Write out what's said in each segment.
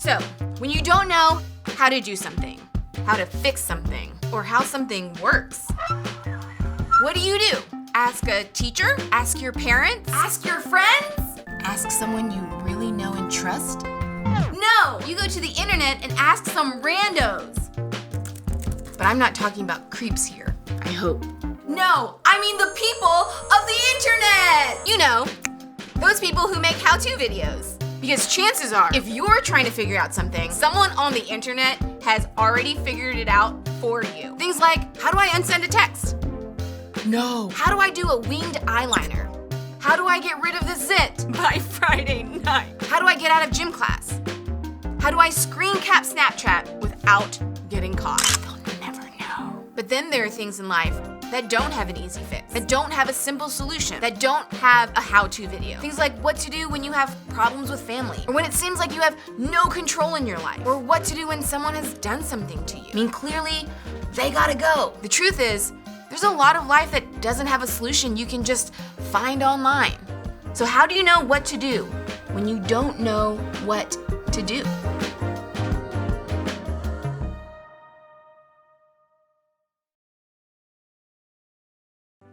So, when you don't know how to do something, how to fix something, or how something works, what do? Ask a teacher? Ask your parents? Ask your friends? Ask someone you really know and trust? No! You go to the internet and ask some randos. But I'm not talking about creeps here, I hope. No, I mean the people of the internet! You know, those people who make how-to videos. Because chances are, if you're trying to figure out something, someone on the internet has already figured it out for you. Things like, how do I unsend a text? No. How do I do a winged eyeliner? How do I get rid of the zit by Friday night? How do I get out of gym class? How do I screen cap Snapchat without getting caught? They'll never know. But then there are things in life that don't have an easy fix, that don't have a simple solution, that don't have a how-to video. Things like what to do when you have problems with family, or when it seems like you have no control in your life, or what to do when someone has done something to you. I mean, clearly, they gotta go. The truth is, there's a lot of life that doesn't have a solution you can just find online. So how do you know what to do when you don't know what to do?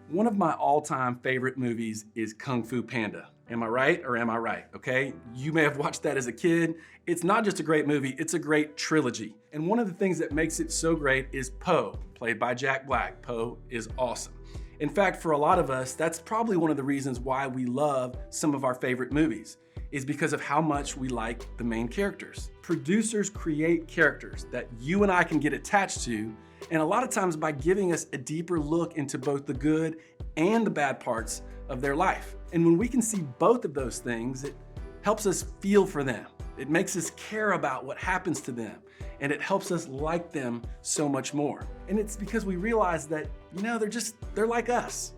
One of my all-time favorite movies is Kung Fu Panda. Am I right or am I right, okay? You may have watched that as a kid. It's not just a great movie, it's a great trilogy. And one of the things that makes it so great is Po, played by Jack Black. Po is awesome. In fact, for a lot of us, that's probably one of the reasons why we love some of our favorite movies, is because of how much we like the main characters. Producers create characters that you and I can get attached to, and a lot of times by giving us a deeper look into both the good and the bad parts of their life. And when we can see both of those things, it helps us feel for them. It makes us care about what happens to them, and it helps us like them so much more. And it's because we realize that, you know, they're like us.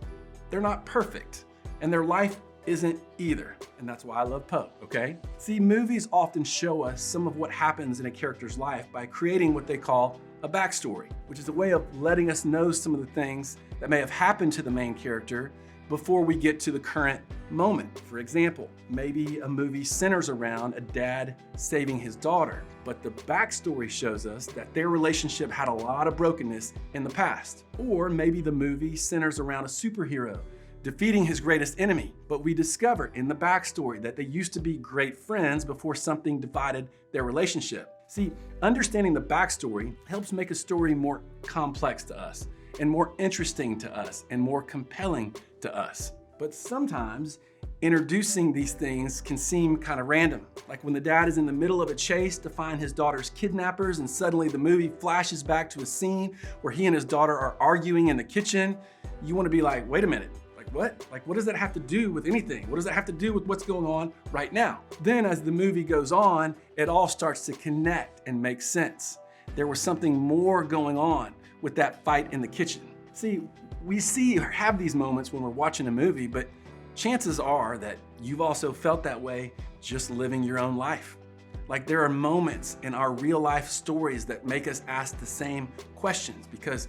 They're not perfect, and their life isn't either. And that's why I love Po, okay? See, movies often show us some of what happens in a character's life by creating what they call a backstory, which is a way of letting us know some of the things that may have happened to the main character before we get to the current moment. For example, maybe a movie centers around a dad saving his daughter, but the backstory shows us that their relationship had a lot of brokenness in the past. Or maybe the movie centers around a superhero defeating his greatest enemy, but we discover in the backstory that they used to be great friends before something divided their relationship. See, understanding the backstory helps make a story more complex to us, and more interesting to us, and more compelling to us. But sometimes, introducing these things can seem kind of random. Like when the dad is in the middle of a chase to find his daughter's kidnappers, and suddenly the movie flashes back to a scene where he and his daughter are arguing in the kitchen. You want to be like, wait a minute. What? Like, what does that have to do with anything? What does that have to do with what's going on right now? Then as the movie goes on, it all starts to connect and make sense. There was something more going on with that fight in the kitchen. See, we see or have these moments when we're watching a movie, but chances are that you've also felt that way just living your own life. Like there are moments in our real life stories that make us ask the same questions because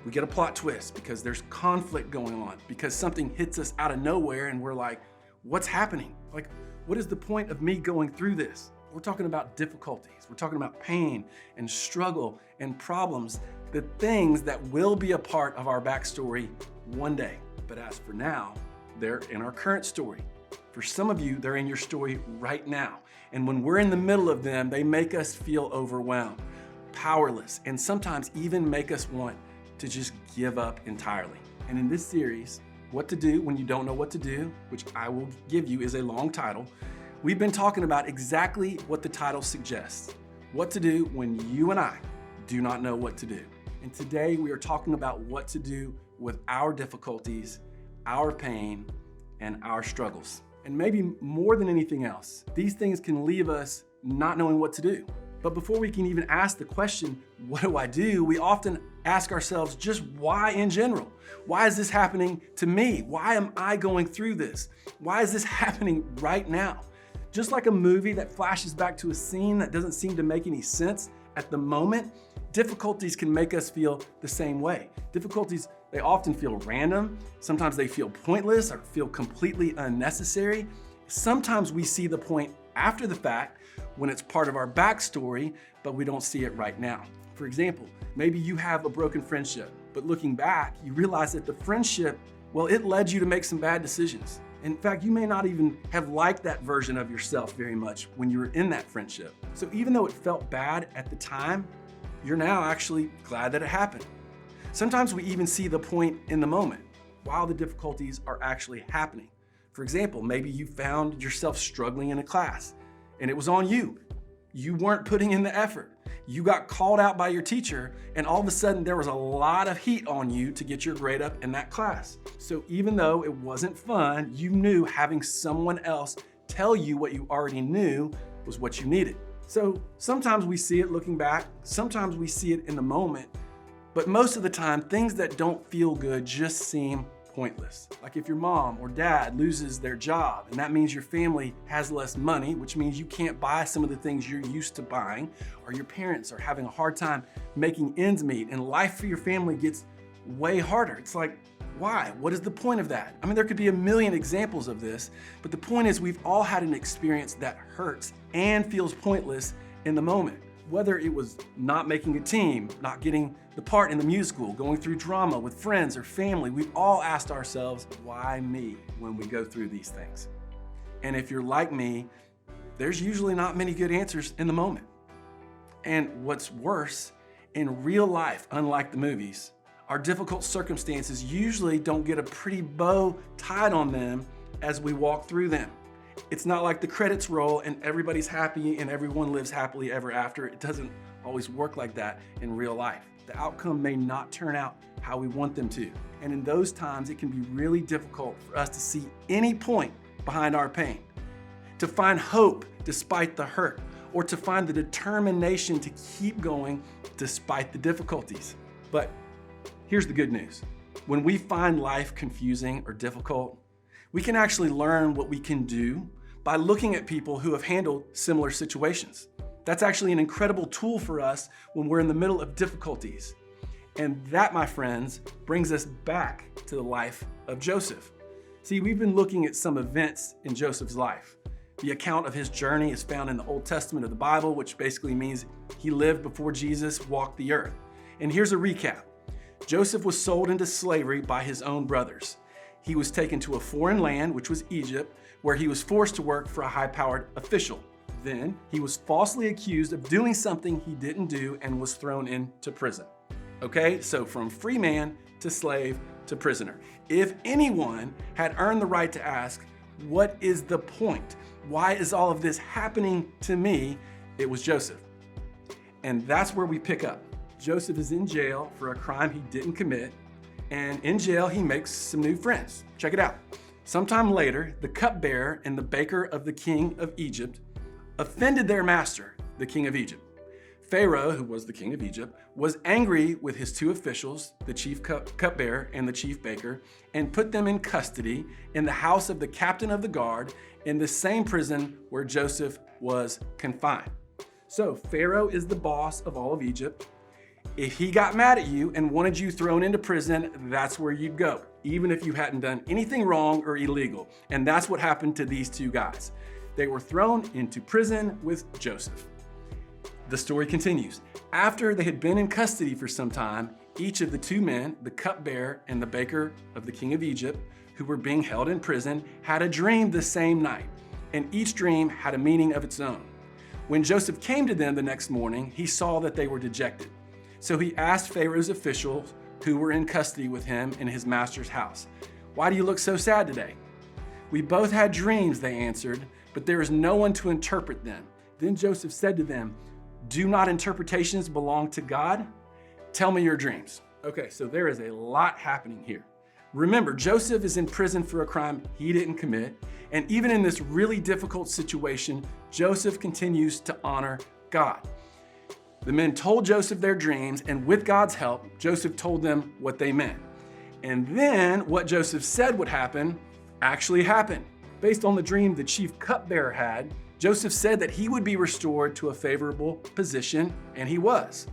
we get a plot twist, because there's conflict going on, because something hits us out of nowhere and we're like, what's happening? Like, what is the point of me going through this? We're talking about difficulties. We're talking about pain and struggle and problems, the things that will be a part of our backstory one day. But as for now, they're in our current story. For some of you, they're in your story right now. And when we're in the middle of them, they make us feel overwhelmed, powerless, and sometimes even make us want to just give up entirely. And in this series, What to Do When You Don't Know What to Do, which I will give you is a long title, we've been talking about exactly what the title suggests. What to do when you and I do not know what to do. And today we are talking about what to do with our difficulties, our pain, and our struggles. And maybe more than anything else, these things can leave us not knowing what to do. But before we can even ask the question, what do I do? We often ask ourselves just why in general? Why is this happening to me? Why am I going through this? Why is this happening right now? Just like a movie that flashes back to a scene that doesn't seem to make any sense at the moment, difficulties can make us feel the same way. Difficulties, they often feel random. Sometimes they feel pointless or feel completely unnecessary. Sometimes we see the point after the fact when it's part of our backstory, but we don't see it right now. For example, maybe you have a broken friendship, but looking back, you realize that the friendship, well, it led you to make some bad decisions. In fact, you may not even have liked that version of yourself very much when you were in that friendship. So even though it felt bad at the time, you're now actually glad that it happened. Sometimes we even see the point in the moment while the difficulties are actually happening. For example, maybe you found yourself struggling in a class and it was on you. You weren't putting in the effort. You got called out by your teacher, and all of a sudden there was a lot of heat on you to get your grade up in that class. So even though it wasn't fun, you knew having someone else tell you what you already knew was what you needed. So sometimes we see it looking back, sometimes we see it in the moment, but most of the time, things that don't feel good just seem pointless. Like if your mom or dad loses their job, and that means your family has less money, which means you can't buy some of the things you're used to buying, or your parents are having a hard time making ends meet, and life for your family gets way harder. It's like, why? What is the point of that? I mean, there could be a million examples of this, but the point is we've all had an experience that hurts and feels pointless in the moment. Whether it was not making a team, not getting the part in the musical, going through drama with friends or family, we've all asked ourselves, why me, when we go through these things? And if you're like me, there's usually not many good answers in the moment. And what's worse, in real life, unlike the movies, our difficult circumstances usually don't get a pretty bow tied on them as we walk through them. It's not like the credits roll and everybody's happy and everyone lives happily ever after. It doesn't always work like that in real life. The outcome may not turn out how we want them to. And in those times, it can be really difficult for us to see any point behind our pain, to find hope despite the hurt, or to find the determination to keep going despite the difficulties. But here's the good news. When we find life confusing or difficult, we can actually learn what we can do by looking at people who have handled similar situations. That's actually an incredible tool for us when we're in the middle of difficulties. And that, my friends, brings us back to the life of Joseph. See, we've been looking at some events in Joseph's life. The account of his journey is found in the Old Testament of the Bible, which basically means he lived before Jesus walked the earth. And here's a recap. Joseph was sold into slavery by his own brothers. He was taken to a foreign land, which was Egypt, where he was forced to work for a high-powered official. Then he was falsely accused of doing something he didn't do and was thrown into prison. Okay, so from free man to slave to prisoner. If anyone had earned the right to ask, what is the point? Why is all of this happening to me? It was Joseph. And that's where we pick up. Joseph is in jail for a crime he didn't commit, and in jail he makes some new friends. Check it out. Sometime later, the cupbearer and the baker of the king of Egypt offended their master, the king of Egypt. Pharaoh, who was the king of Egypt, was angry with his two officials, the chief cupbearer and the chief baker, and put them in custody in the house of the captain of the guard in the same prison where Joseph was confined. So Pharaoh is the boss of all of Egypt. If he got mad at you and wanted you thrown into prison, that's where you'd go, even if you hadn't done anything wrong or illegal. And that's what happened to these two guys. They were thrown into prison with Joseph. The story continues. After they had been in custody for some time, each of the two men, the cupbearer and the baker of the king of Egypt, who were being held in prison, had a dream the same night, and each dream had a meaning of its own. When Joseph came to them the next morning, he saw that they were dejected. So he asked Pharaoh's officials who were in custody with him in his master's house, "Why do you look so sad today?" "We both had dreams," they answered, "but there is no one to interpret them." Then Joseph said to them, "Do not interpretations belong to God? Tell me your dreams." Okay, so there is a lot happening here. Remember, Joseph is in prison for a crime he didn't commit, and even in this really difficult situation, Joseph continues to honor God. The men told Joseph their dreams, and with God's help, Joseph told them what they meant. And then what Joseph said would happen actually happened. Based on the dream the chief cupbearer had, Joseph said that he would be restored to a favorable position, and he was.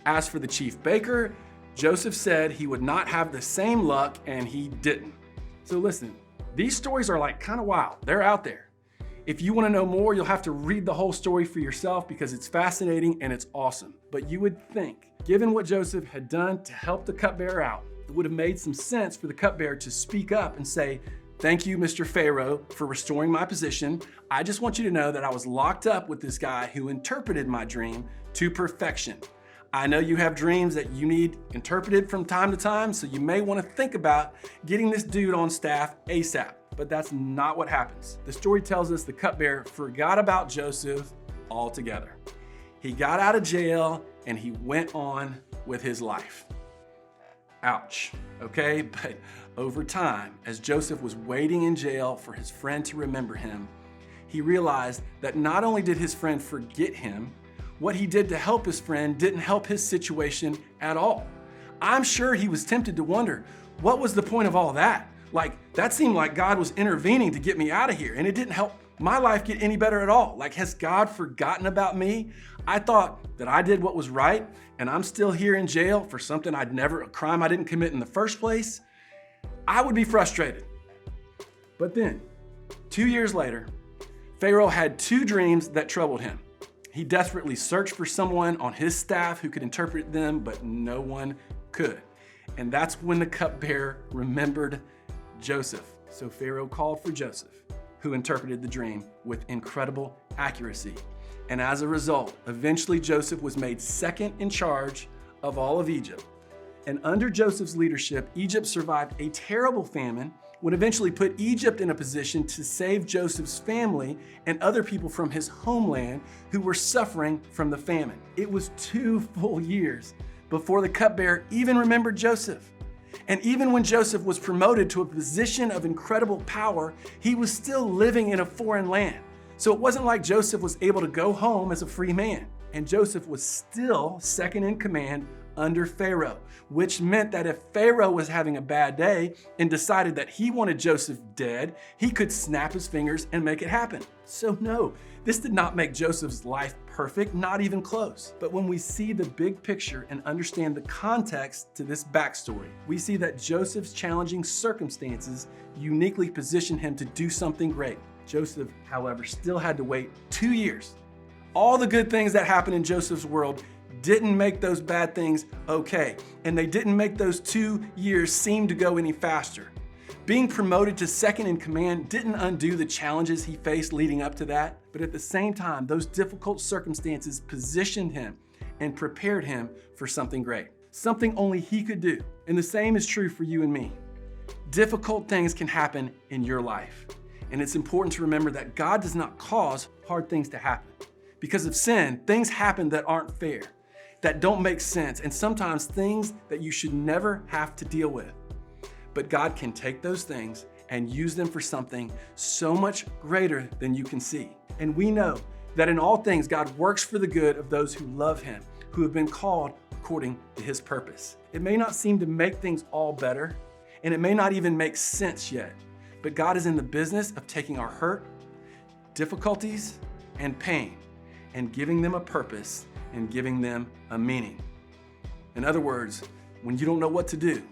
As for the chief baker, Joseph said he would not have the same luck, and he didn't. So listen, these stories are like kind of wild. They're out there. If you want to know more, you'll have to read the whole story for yourself because it's fascinating and it's awesome. But you would think, given what Joseph had done to help the cupbearer out, it would have made some sense for the cupbearer to speak up and say, "Thank you, Mr. Pharaoh, for restoring my position. I just want you to know that I was locked up with this guy who interpreted my dream to perfection. I know you have dreams that you need interpreted from time to time, so you may want to think about getting this dude on staff ASAP." But that's not what happens. The story tells us the cupbearer forgot about Joseph altogether. He got out of jail and he went on with his life. Ouch, okay? But over time, as Joseph was waiting in jail for his friend to remember him, he realized that not only did his friend forget him, what he did to help his friend didn't help his situation at all. I'm sure he was tempted to wonder, what was the point of all that? Like, that seemed like God was intervening to get me out of here, and it didn't help my life get any better at all. Like, has God forgotten about me? I thought that I did what was right, and I'm still here in jail for something a crime I didn't commit in the first place. I would be frustrated. But then, 2 years later, Pharaoh had 2 dreams that troubled him. He desperately searched for someone on his staff who could interpret them, but no one could. And that's when the cupbearer remembered Joseph. So Pharaoh called for Joseph, who interpreted the dream with incredible accuracy. And as a result, eventually Joseph was made second in charge of all of Egypt. And under Joseph's leadership, Egypt survived a terrible famine, would eventually put Egypt in a position to save Joseph's family and other people from his homeland who were suffering from the famine. It was 2 full years before the cupbearer even remembered Joseph. And even when Joseph was promoted to a position of incredible power, he was still living in a foreign land. So it wasn't like Joseph was able to go home as a free man. And Joseph was still second in command under Pharaoh, which meant that if Pharaoh was having a bad day and decided that he wanted Joseph dead, he could snap his fingers and make it happen. So no, this did not make Joseph's life perfect, not even close. But when we see the big picture and understand the context to this backstory, we see that Joseph's challenging circumstances uniquely positioned him to do something great. Joseph, however, still had to wait 2 years. All the good things that happened in Joseph's world didn't make those bad things okay, and they didn't make those 2 years seem to go any faster. Being promoted to second in command didn't undo the challenges he faced leading up to that, but at the same time, those difficult circumstances positioned him and prepared him for something great, something only he could do. And the same is true for you and me. Difficult things can happen in your life, and it's important to remember that God does not cause hard things to happen. Because of sin, things happen that aren't fair, that don't make sense, and sometimes things that you should never have to deal with. But God can take those things and use them for something so much greater than you can see. And we know that in all things, God works for the good of those who love Him, who have been called according to His purpose. It may not seem to make things all better, and it may not even make sense yet, but God is in the business of taking our hurt, difficulties, and pain, and giving them a purpose and giving them a meaning. In other words, when you don't know what to do,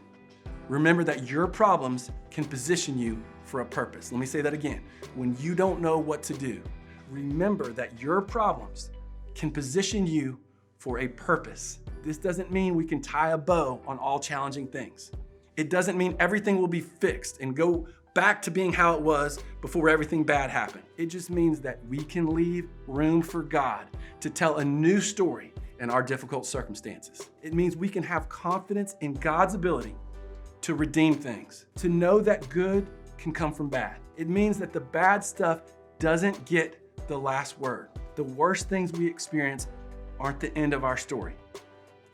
remember that your problems can position you for a purpose. Let me say that again. When you don't know what to do, remember that your problems can position you for a purpose. This doesn't mean we can tie a bow on all challenging things. It doesn't mean everything will be fixed and go back to being how it was before everything bad happened. It just means that we can leave room for God to tell a new story in our difficult circumstances. It means we can have confidence in God's ability to redeem things, to know that good can come from bad. It means that the bad stuff doesn't get the last word. The worst things we experience aren't the end of our story.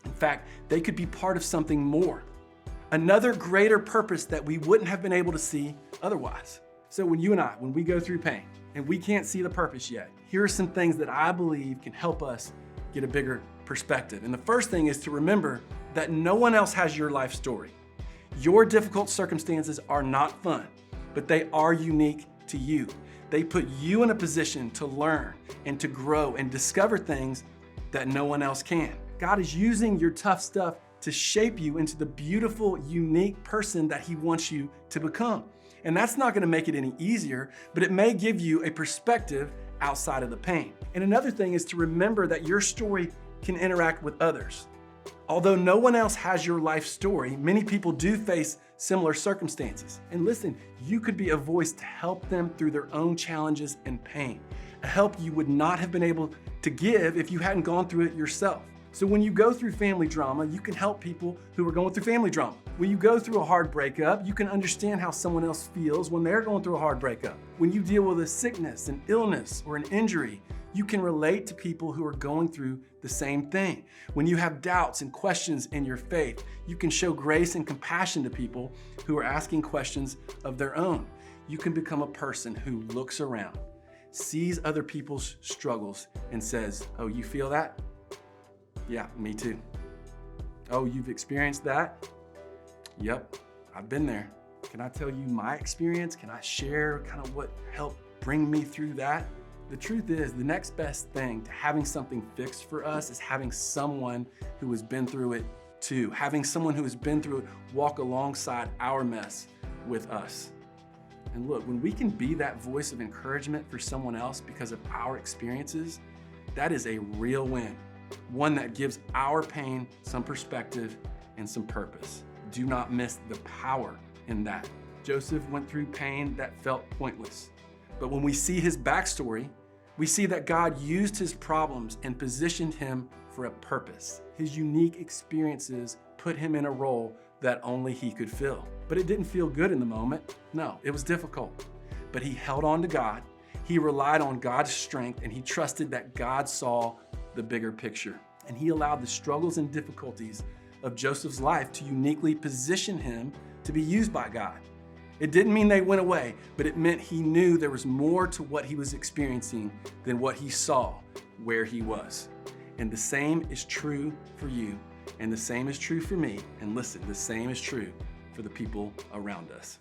In fact, they could be part of something more, another greater purpose that we wouldn't have been able to see otherwise. So when we go through pain and we can't see the purpose yet, here are some things that I believe can help us get a bigger perspective. And the first thing is to remember that no one else has your life story. Your difficult circumstances are not fun, but they are unique to you. They put you in a position to learn and to grow and discover things that no one else can. God is using your tough stuff to shape you into the beautiful, unique person that He wants you to become. And that's not gonna make it any easier, but it may give you a perspective outside of the pain. And another thing is to remember that your story can interact with others. Although no one else has your life story, many people do face similar circumstances. And listen, you could be a voice to help them through their own challenges and pain, a help you would not have been able to give if you hadn't gone through it yourself. So when you go through family drama, you can help people who are going through family drama. When you go through a hard breakup, you can understand how someone else feels when they're going through a hard breakup. When you deal with a sickness, an illness, or an injury, you can relate to people who are going through the same thing. When you have doubts and questions in your faith, you can show grace and compassion to people who are asking questions of their own. You can become a person who looks around, sees other people's struggles, and says, "Oh, you feel that? Yeah, me too. Oh, you've experienced that? Yep, I've been there. Can I tell you my experience? Can I share kind of what helped bring me through that?" The truth is, the next best thing to having something fixed for us is having someone who has been through it too. Having someone who has been through it walk alongside our mess with us. And look, when we can be that voice of encouragement for someone else because of our experiences, that is a real win. One that gives our pain some perspective and some purpose. Do not miss the power in that. Joseph went through pain that felt pointless. But when we see his backstory, we see that God used his problems and positioned him for a purpose. His unique experiences put him in a role that only he could fill. But it didn't feel good in the moment. No, it was difficult. But he held on to God. He relied on God's strength, and he trusted that God saw the bigger picture. And he allowed the struggles and difficulties of Joseph's life to uniquely position him to be used by God. It didn't mean they went away, but it meant he knew there was more to what he was experiencing than what he saw where he was. And the same is true for you, and the same is true for me. And listen, the same is true for the people around us.